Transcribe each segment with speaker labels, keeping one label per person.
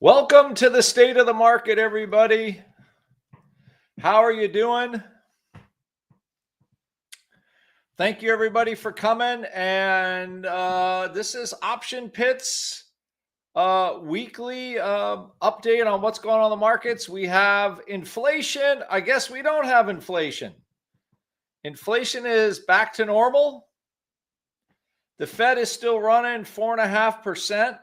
Speaker 1: Welcome to the state of the market, everybody. How are you doing? Thank you, everybody, for coming. And this is Option Pits weekly update on what's going on in the markets. We have inflation. I guess we don't have inflation. Inflation is back to normal. The Fed is still running 4.5%.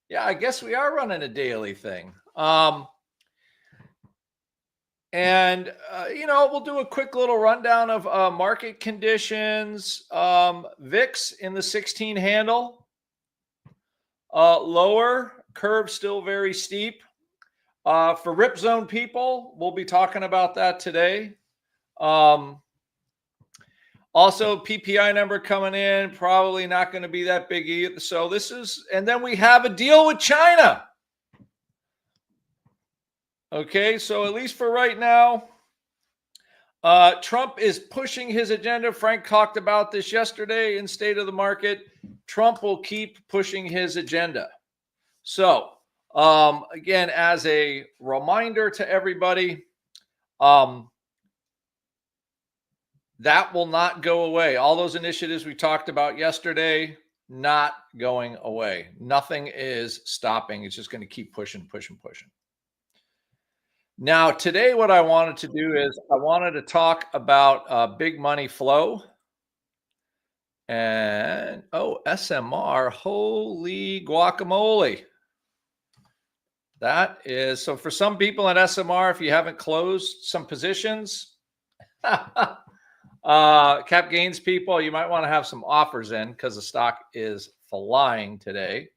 Speaker 1: Yeah, I guess we are running a daily thing. We'll do a quick little rundown of market conditions. VIX in the 16 handle, lower, curve still very steep. For rip zone people, we'll be talking about that today. Also, PPI number coming in, probably not going to be that big either. So and then we have a deal with China. Okay, so at least for right now, Trump is pushing his agenda. Frank talked about this yesterday in State of the Market. Trump will keep pushing his agenda. So, again, as a reminder to everybody, that will not go away. All those initiatives we talked about yesterday, not going away. Nothing is stopping. It's just going to keep pushing. Now, today, what I wanted to do is I wanted to talk about big money flow. And, SMR, holy guacamole. That is, so for some people at SMR, if you haven't closed some positions, cap gains people, you might want to have some offers in because the stock is flying today.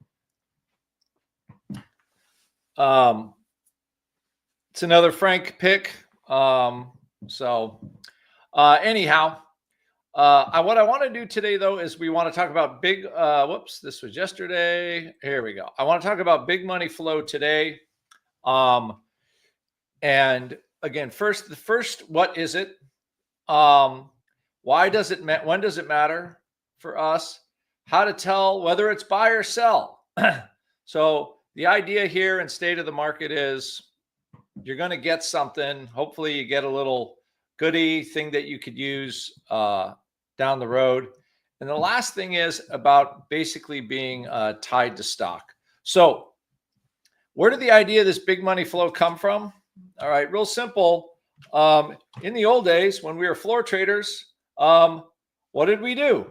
Speaker 1: It's another Frank pick. Anyhow, what I want to do today, though, is we want to talk about big, this was yesterday. Here we go. I want to talk about big money flow today. And again, first, what is it? Why does it matter? When does it matter for us? How to tell whether it's buy or sell. So the idea here in State of the Market is you're going to get something. Hopefully you get a little goodie thing that you could use down the road. And the last thing is about basically being tied to stock. So where did the idea of this big money flow come from? All right, real simple. In the old days, when we were floor traders, what did we do?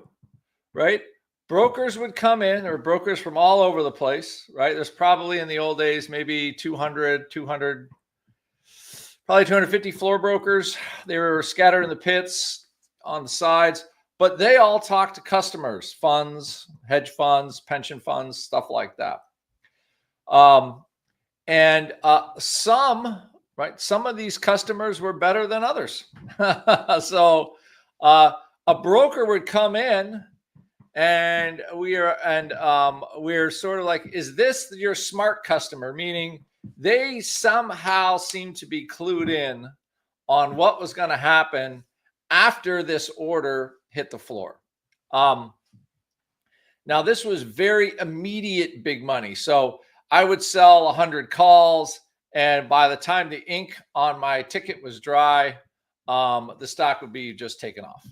Speaker 1: Right? Brokers would come in, or brokers from all over the place, right? There's probably in the old days, maybe 200, probably 250 floor brokers. They were scattered in the pits on the sides, but they all talk to customers, funds, hedge funds, pension funds, stuff like that. Some of these customers were better than others. So a broker would come in, and we're sort of like, is this your smart customer? Meaning they somehow seem to be clued in on what was going to happen after this order hit the floor. Now, this was very immediate big money. So I would sell 100 calls, and by the time the ink on my ticket was dry, the stock would be just taken off.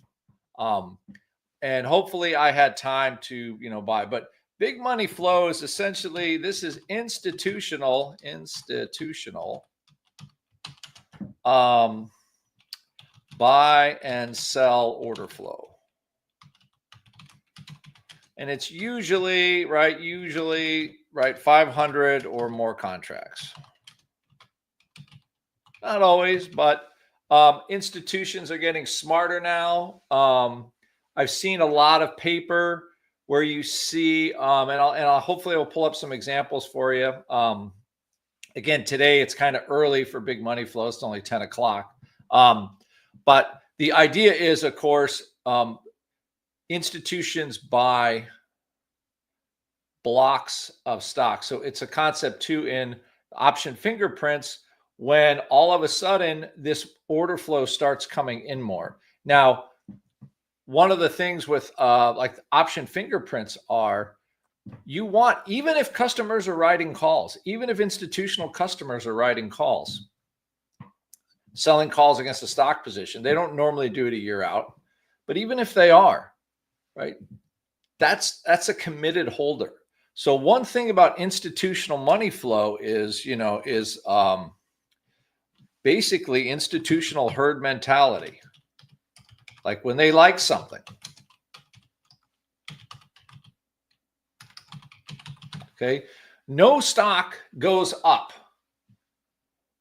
Speaker 1: And hopefully I had time to, buy. But big money flow is essentially, this is institutional buy and sell order flow. And it's usually 500 or more contracts. Not always, but institutions are getting smarter now. I've seen a lot of paper where you see, I'll hopefully pull up some examples for you. Again, today it's kind of early for big money flow. It's only 10 o'clock. But the idea is, of course, institutions buy blocks of stock. So it's a concept too in option fingerprints, when all of a sudden this order flow starts coming in more. Now, one of the things with like option fingerprints are You want, even if customers are writing calls, even if institutional customers are writing calls, selling calls against a stock position, they don't normally do it a year out, but even if they are, right, that's a committed holder. So one thing about institutional money flow is, basically institutional herd mentality. Like when they like something, okay, no stock goes up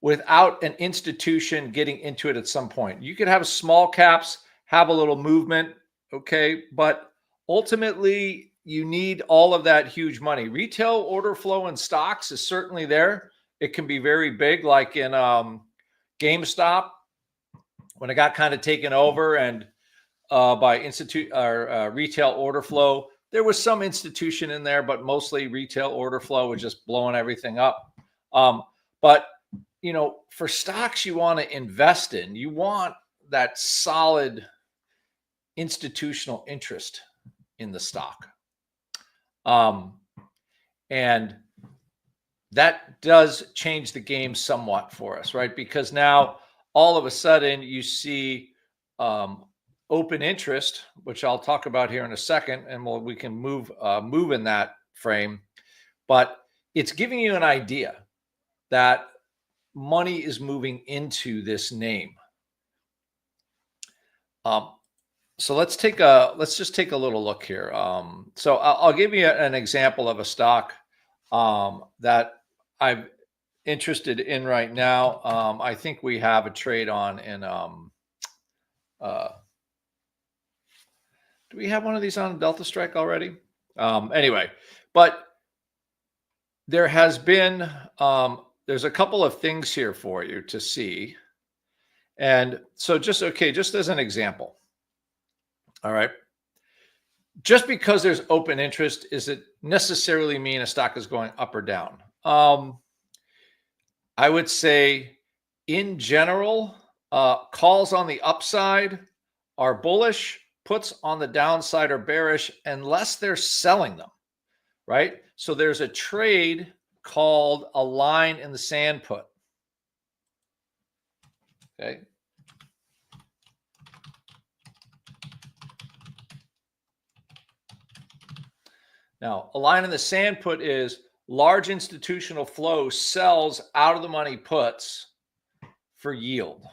Speaker 1: without an institution getting into it at some point. You could have small caps, have a little movement, okay, but ultimately you need all of that huge money. Retail order flow in stocks is certainly there. It can be very big, like in GameStop when it got kind of taken over and by retail order flow. There was some institution in there, but mostly retail order flow was just blowing everything up. But for stocks you want to invest in, you want that solid institutional interest in the stock. And that does change the game somewhat for us, right? Because now all of a sudden you see open interest, which I'll talk about here in a second, and we can move in that frame. But it's giving you an idea that money is moving into this name. So let's just take a little look here. So I'll give you an example of a stock that I'm interested in right now. I think we have a trade on in. Do we have one of these on Delta Strike already? Anyway, but there has been there's a couple of things here for you to see. And so just as an example. All right. Just because there's open interest, is it necessarily mean a stock is going up or down? I would say in general, calls on the upside are bullish, puts on the downside are bearish, unless they're selling them, right? So there's a trade called a line in the sand put. Okay. Now, a line in the sand put is large institutional flow sells out of the money puts for yield.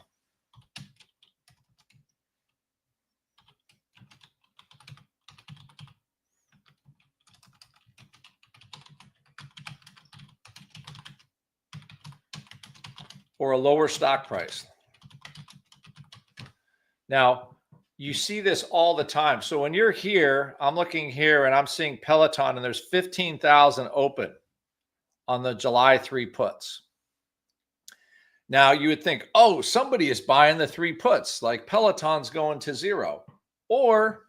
Speaker 1: Or a lower stock price. Now, you see this all the time. So when you're here, I'm looking here and I'm seeing Peloton and there's 15,000 open on the July 3 puts. Now you would think, oh, somebody is buying the 3 puts, like Peloton's going to zero. Or,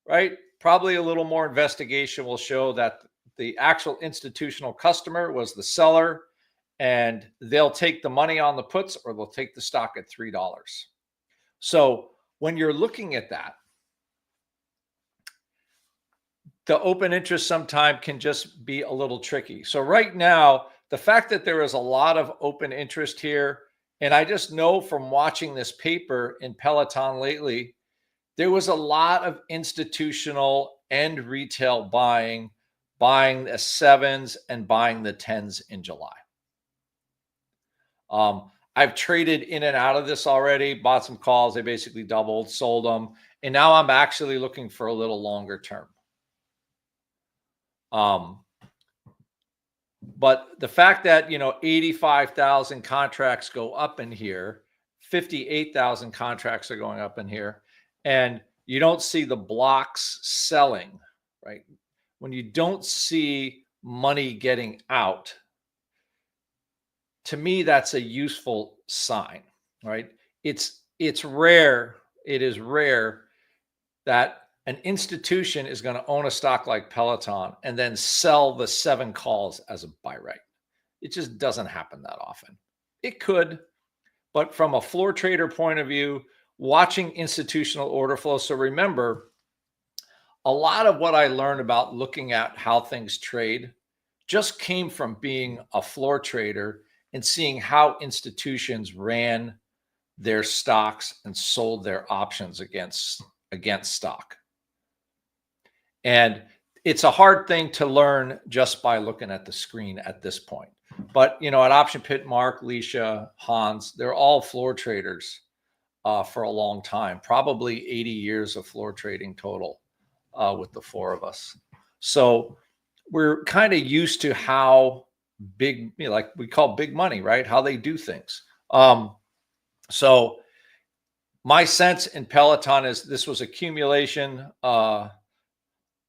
Speaker 1: right, probably a little more investigation will show that the actual institutional customer was the seller and they'll take the money on the puts or they'll take the stock at $3. So when you're looking at that, the open interest sometimes can just be a little tricky. So right now, the fact that there is a lot of open interest here, and I just know from watching this paper in Peloton lately, there was a lot of institutional and retail buying the 7s and buying the 10s in July. I've traded in and out of this already, bought some calls. They basically doubled, sold them. And now I'm actually looking for a little longer term. But the fact that, 85,000 contracts go up in here, 58,000 contracts are going up in here, and you don't see the blocks selling, right? When you don't see money getting out, to me, that's a useful sign, right? It's rare. It is rare that an institution is going to own a stock like Peloton and then sell the 7 calls as a buy right. It just doesn't happen that often. It could, but from a floor trader point of view, watching institutional order flow. So remember, a lot of what I learned about looking at how things trade just came from being a floor trader and seeing how institutions ran their stocks and sold their options against stock. And it's a hard thing to learn just by looking at the screen at this point. But at Option Pit, Mark, Leisha, Hans, they're all floor traders for a long time, probably 80 years of floor trading total with the four of us. So we're kind of used to how big, like we call big money, right? How they do things. So my sense in Peloton is this was accumulation, a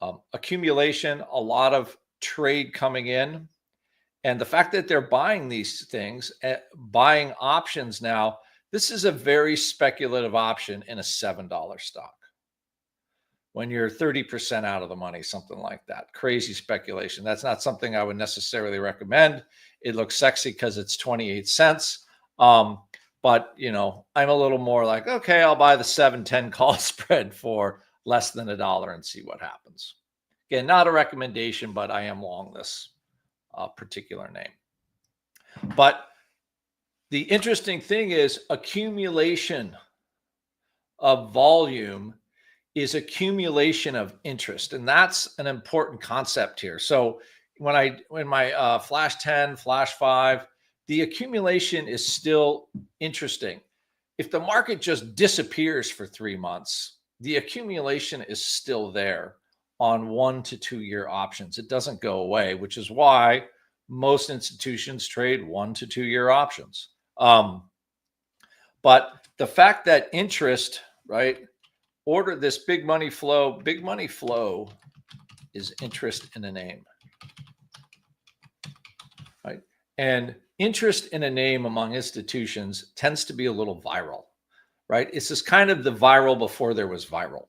Speaker 1: lot of trade coming in. And the fact that they're buying these things, buying options now, this is a very speculative option in a $7 stock. When you're 30% out of the money, something like that. Crazy speculation. That's not something I would necessarily recommend. It looks sexy because it's 28 cents. But, I'm a little more like, okay, I'll buy the 7-10 call spread for less than $1 and see what happens. Again, not a recommendation, but I am long this particular name. But the interesting thing is accumulation of volume is accumulation of interest. And that's an important concept here. So when my Flash 10, Flash 5, the accumulation is still interesting. If the market just disappears for 3 months, the accumulation is still there on 1 to 2 year options. It doesn't go away, which is why most institutions trade 1 to 2 year options. But the fact that interest, right, this big money flow is interest in a name, right? And interest in a name among institutions tends to be a little viral, right? It's just kind of the viral before there was viral.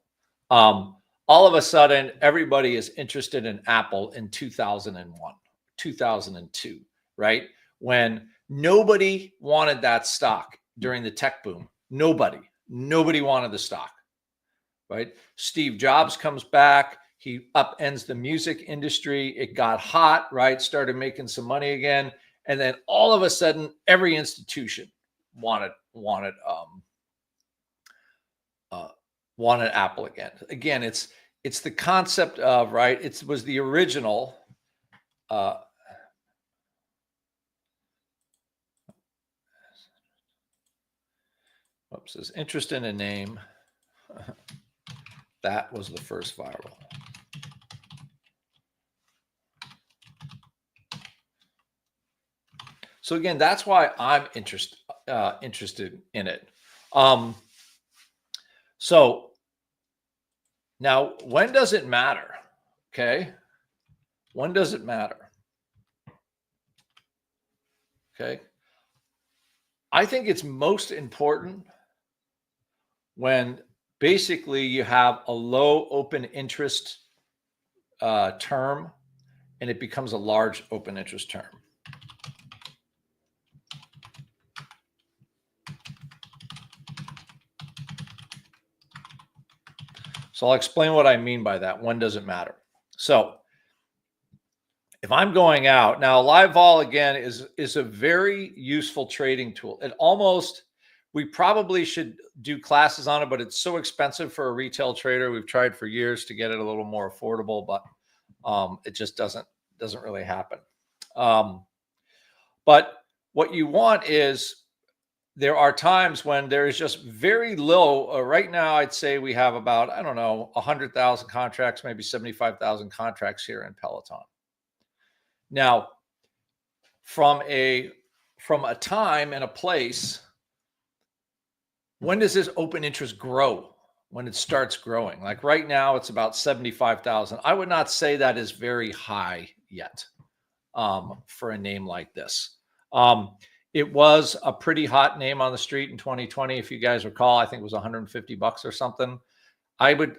Speaker 1: All of a sudden, everybody is interested in Apple in 2001, 2002, right? When nobody wanted that stock during the tech boom. Nobody wanted the stock, right? Steve Jobs comes back. He upends the music industry. It got hot, right? Started making some money again. And then all of a sudden, every institution wanted Apple again. Again, it's the concept of, right? It was the original. Says interest in a name. That was the first viral. So again, that's why I'm interested in it. So now, when does it matter? Okay. When does it matter? Okay. I think it's most important when basically you have a low open interest term and it becomes a large open interest term. So I'll explain what I mean by that. When does it matter? So if I'm going out now, live vol again is a very useful trading tool. We probably should do classes on it, but it's so expensive for a retail trader. We've tried for years to get it a little more affordable, but it just doesn't really happen. But what you want is, there are times when there is just very low. Right now, I'd say we have about, 100,000 contracts, maybe 75,000 contracts here in Peloton. Now, from a time and a place, when does this open interest grow? When it starts growing. Like right now, it's about 75,000. I would not say that is very high yet for a name like this. It was a pretty hot name on the street in 2020. If you guys recall, I think it was $150 or something. I would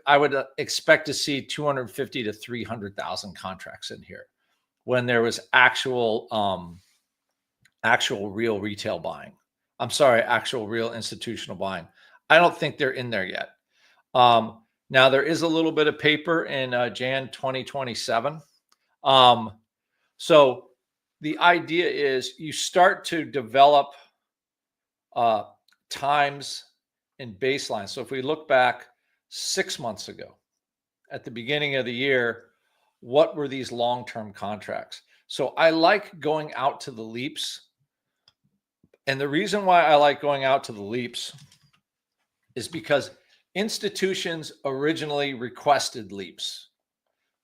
Speaker 1: expect to see 250 to 300,000 contracts in here when there was actual real retail buying. I'm sorry, actual real institutional buying. I don't think they're in there yet. Now there is a little bit of paper in Jan 2027. Um, so the idea is you start to develop uh, times and baselines. So if we look back 6 months ago, at the beginning of the year, what were these long-term contracts? So I like going out to the leaps. And the reason why I like going out to the leaps is because institutions originally requested leaps.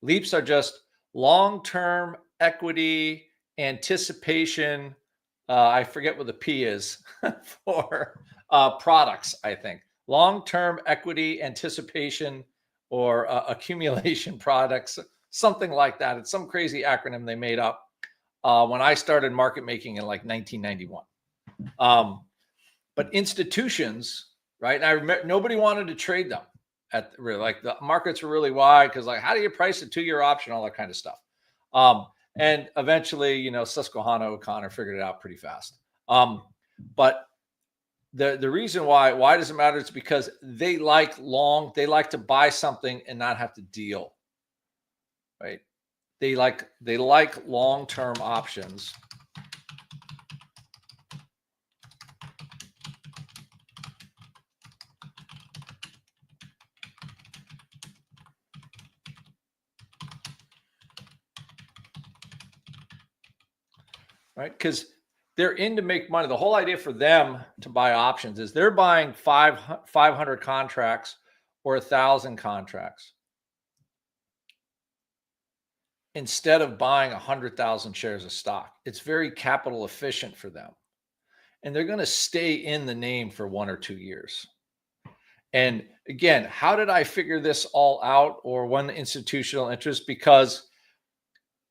Speaker 1: Leaps are just long-term equity anticipation. I forget what the P is for products, I think. Long-term equity anticipation or accumulation products, something like that. It's some crazy acronym they made up when I started market making in like 1991. But institutions, right? And I remember nobody wanted to trade them at like the markets were really wide because like how do you price a 2-year option, all that kind of stuff. And eventually, Susquehanna O'Connor figured it out pretty fast. But the reason why does it matter? It's because they like to buy something and not have to deal, right? They like long-term options. Right? Because they're in to make money. The whole idea for them to buy options is they're buying 500 contracts or 1,000 contracts instead of buying 100,000 shares of stock. It's very capital efficient for them. And they're going to stay in the name for 1 or 2 years. And again, how did I figure this all out or one institutional interest? Because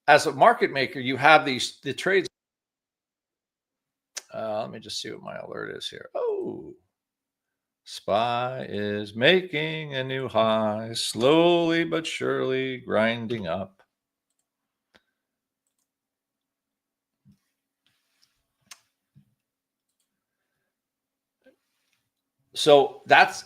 Speaker 1: as a market maker, you have the trades. Let me just see what my alert is here. Oh, SPY is making a new high, slowly but surely grinding up. So that's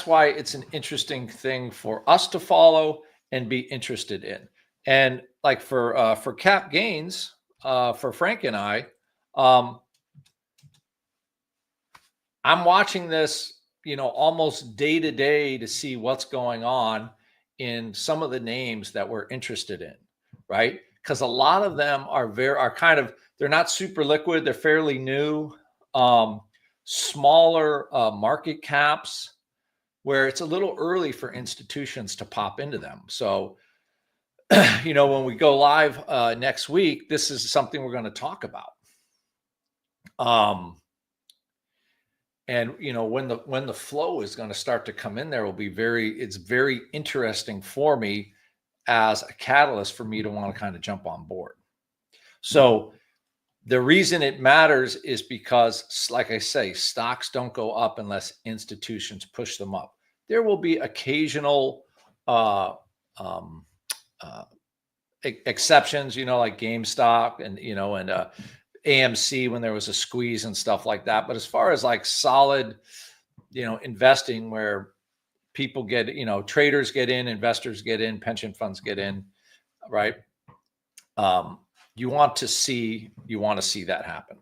Speaker 1: why it's an interesting thing for us to follow and be interested in. And like for cap gains, for Frank and I, I'm watching this, almost day to day to see what's going on in some of the names that we're interested in, right? Because a lot of them are kind of, they're not super liquid, they're fairly new, smaller market caps, where it's a little early for institutions to pop into them. So, when we go live next week, this is something we're going to talk about. And when the flow is going to start to come in, there will be it's very interesting for me as a catalyst for me to want to kind of jump on board. So the reason it matters is because, like I say, stocks don't go up unless institutions push them up. There will be occasional exceptions, like GameStop and AMC when there was a squeeze and stuff like that. But as far as like solid, investing where people get, traders get in, investors get in, pension funds get in, right? You want to see that happen.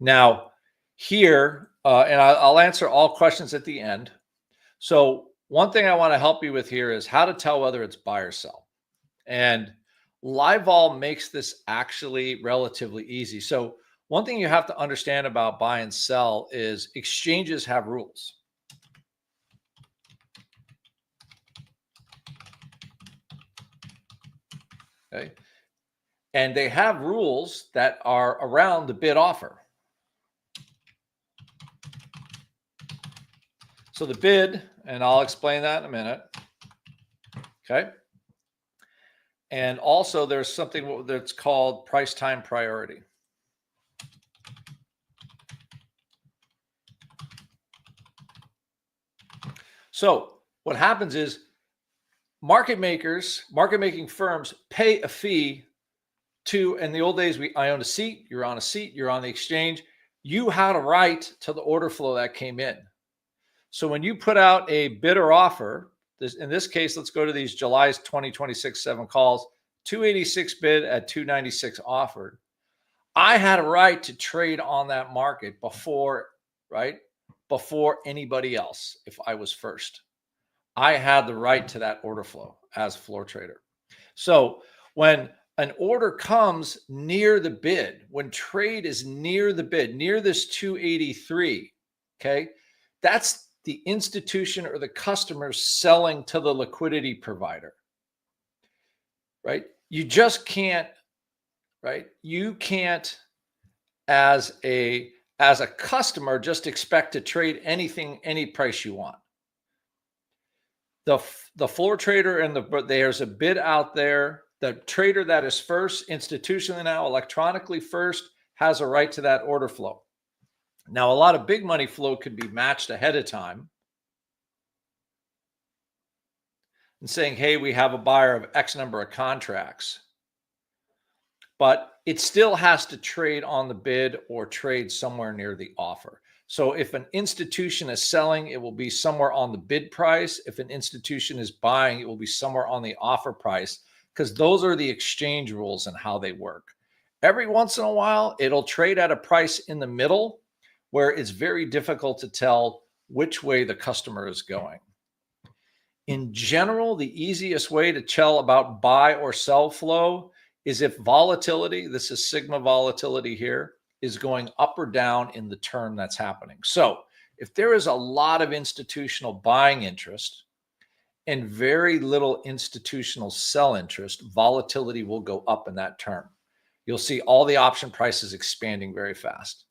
Speaker 1: Now here, and I'll answer all questions at the end. So one thing I want to help you with here is how to tell whether it's buy or sell. And Livevol makes this actually relatively easy. So one thing you have to understand about buy and sell is exchanges have rules. Okay. And they have rules that are around the bid offer. So the bid, and I'll explain that in a minute. Okay. And also there's something that's called price time priority. So what happens is market making firms pay a fee to, in the old days, I owned a seat, you're on a seat, you're on the exchange. You had a right to the order flow that came in. So when you put out a bid or offer, in this case, let's go to these July's 2026 7 calls, 286 bid at 296 offered. I had a right to trade on that market before, right? Before anybody else. If I was first, I had the right to that order flow as a floor trader. So when an order comes near the bid, when trade is near the bid, near this 283, okay, that's the institution or the customer selling to the liquidity provider, right? You just can't, right? You can't, as a customer, just expect to trade anything, any price you want. The floor trader and there's a bid out there. The trader that is first, institutionally now, electronically first, has a right to that order flow. Now, a lot of big money flow could be matched ahead of time and saying, hey, we have a buyer of X number of contracts. But it still has to trade on the bid or trade somewhere near the offer. So if an institution is selling, it will be somewhere on the bid price. If an institution is buying, it will be somewhere on the offer price, because those are the exchange rules and how they work. Every once in a while, it'll trade at a price in the middle where it's very difficult to tell which way the customer is going. In general, the easiest way to tell about buy or sell flow is if volatility, this is sigma volatility here, is going up or down in the term that's happening. So if there is a lot of institutional buying interest and very little institutional sell interest, volatility will go up in that term. You'll see all the option prices expanding very fast.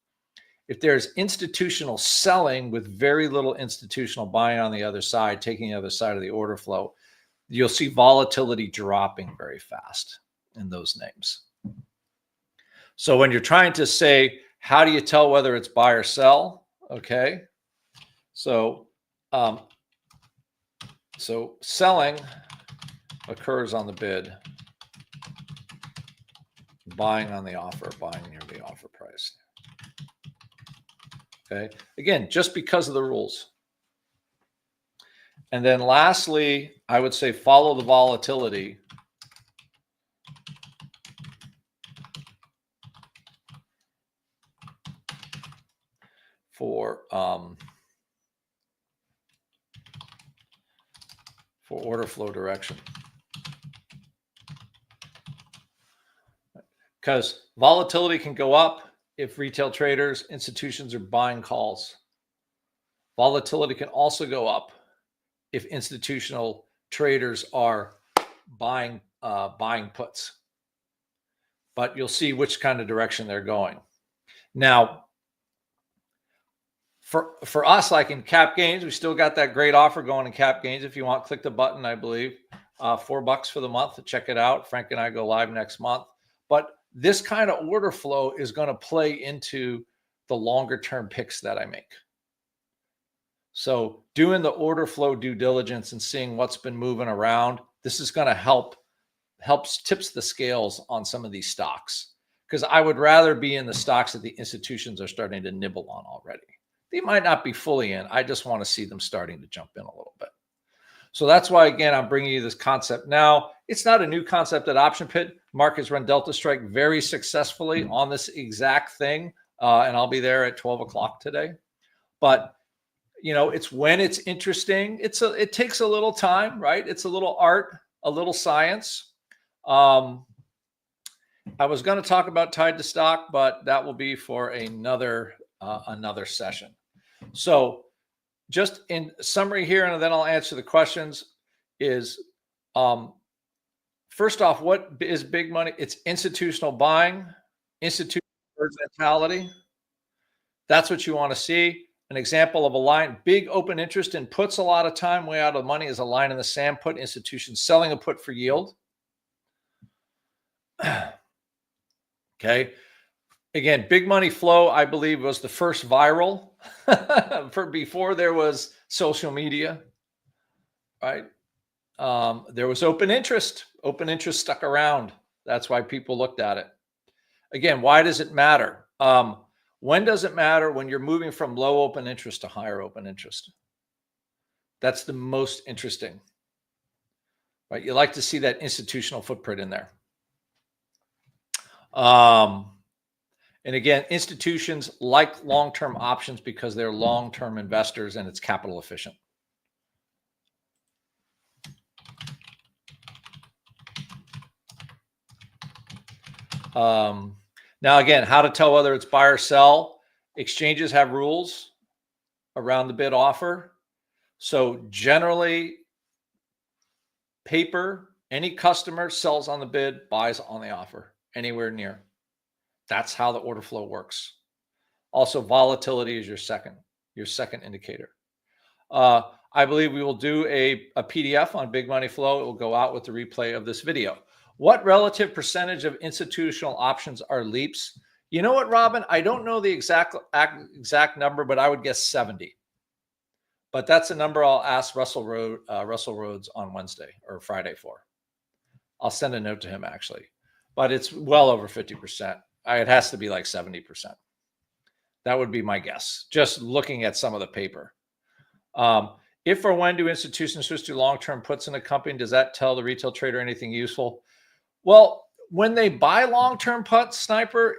Speaker 1: If there's institutional selling with very little institutional buying on the other side, taking the other side of the order flow, you'll see volatility dropping very fast in those names. So when you're trying to say, how do you tell whether it's buy or sell? Okay. So selling occurs on the bid, buying on the offer, buying near the offer price. Okay. Again, just because of the rules. And then lastly, I would say follow the volatility. For order flow direction. Because volatility can go up if retail traders, institutions are buying calls. Volatility can also go up if institutional traders are buying puts. But you'll see which kind of direction they're going. Now, for us, like in Cap Gains, we still got that great offer going in Cap Gains. If you want, click the button, I believe. $4 for the month to check it out. Frank and I go live next month. But this kind of order flow is going to play into the longer term picks that I make. So doing the order flow due diligence and seeing what's been moving around, this is going to tips the scales on some of these stocks. Because I would rather be in the stocks that the institutions are starting to nibble on already. They might not be fully in. I just want to see them starting to jump in a little bit. So that's why, again, I'm bringing you this concept now. It's not a new concept at Option Pit. Mark has run Delta Strike very successfully on this exact thing. And I'll be there at 12 o'clock today. But, you know, it's when it's interesting. It takes a little time, right? It's a little art, a little science. I was going to talk about tied to stock, but that will be for another session. So just in summary here, and then I'll answer the questions, is first off, what is big money? It's institutional buying, institutional mentality. That's what you want to see. An example of a line, big open interest in puts a lot of time, way out of money, is a line in the sand put, institutions selling a put for yield. Okay. Again, big money flow, I believe, was the first viral before there was social media, right? There was open interest. Open interest stuck around. That's why people looked at it. Again, why does it matter? When does it matter? When you're moving from low open interest to higher open interest. That's the most interesting. right? You like to see that institutional footprint in there. And again, institutions like long-term options because they're long-term investors and it's capital efficient. Now, again, how to tell whether it's buy or sell. Exchanges have rules around the bid offer. So generally, paper, any customer sells on the bid, buys on the offer, anywhere near. That's how the order flow works. Also, volatility is your second indicator. I believe we will do a PDF on Big Money Flow. It will go out with the replay of this video. What relative percentage of institutional options are LEAPs? You know what, Robin? I don't know the exact number, but I would guess 70. But that's a number I'll ask Russell Rhodes on Wednesday or Friday for. I'll send a note to him actually. But it's well over 50%. It has to be like 70%. That would be my guess, just looking at some of the paper. If or when do institutions switch to long-term puts in a company? Does that tell the retail trader anything useful? Well, when they buy long-term puts, Sniper,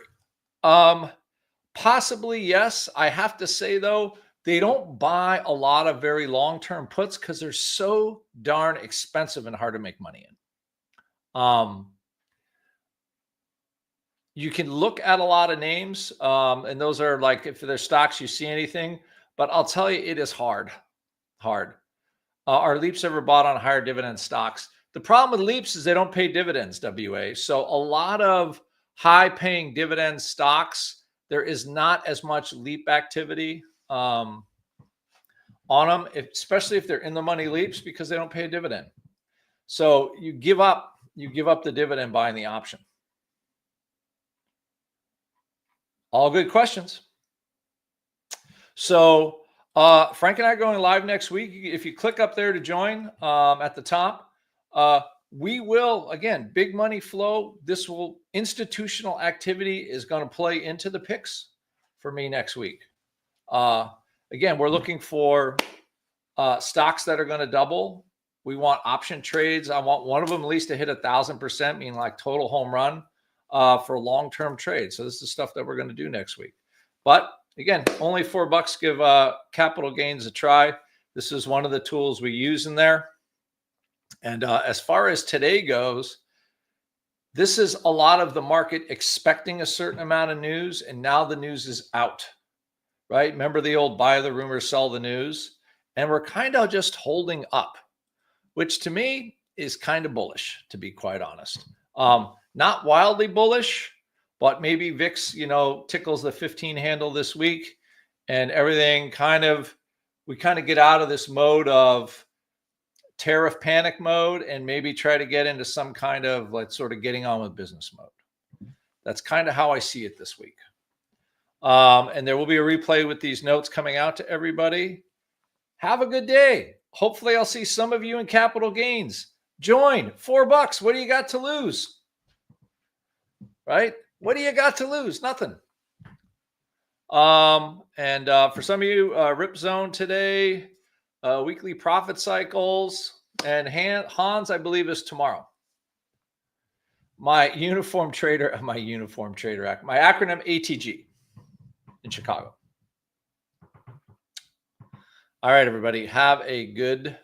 Speaker 1: possibly yes. I have to say, though, they don't buy a lot of very long-term puts because they're so darn expensive and hard to make money in. You can look at a lot of names, and those are like, if they're stocks, you see anything. But I'll tell you, it is hard. Are LEAPs ever bought on higher dividend stocks? The problem with LEAPs is they don't pay dividends, WA. So a lot of high-paying dividend stocks, there is not as much LEAP activity on them, especially if they're in the money LEAPs because they don't pay a dividend. So you give up the dividend buying the option. All good questions. So Frank and I are going live next week. If you click up there to join at the top, we will, again, Big Money Flow. Institutional activity is going to play into the picks for me next week. Again, we're looking for stocks that are going to double. We want option trades. I want one of them at least to hit 1,000%, meaning like total home run for long-term trades. So this is the stuff that we're going to do next week. But again, only $4. Give capital gains a try. This is one of the tools we use in there. And as far as today goes, this is a lot of the market expecting a certain amount of news, and now the news is out, right? Remember the old buy the rumor, sell the news? And we're kind of just holding up, which to me is kind of bullish, to be quite honest. Not wildly bullish, but maybe VIX, tickles the 15 handle this week and everything we kind of get out of this mode of tariff panic mode and maybe try to get into some kind of like sort of getting on with business mode. That's kind of how I see it this week. And there will be a replay with these notes coming out to everybody. Have a good day. Hopefully I'll see some of you in capital gains. Join. $4. What do you got to lose? Right? What do you got to lose? Nothing. And for some of you, Rip Zone today, weekly profit cycles, and Hans, I believe, is tomorrow. My uniform trader act, my acronym ATG in Chicago. All right, everybody, have a good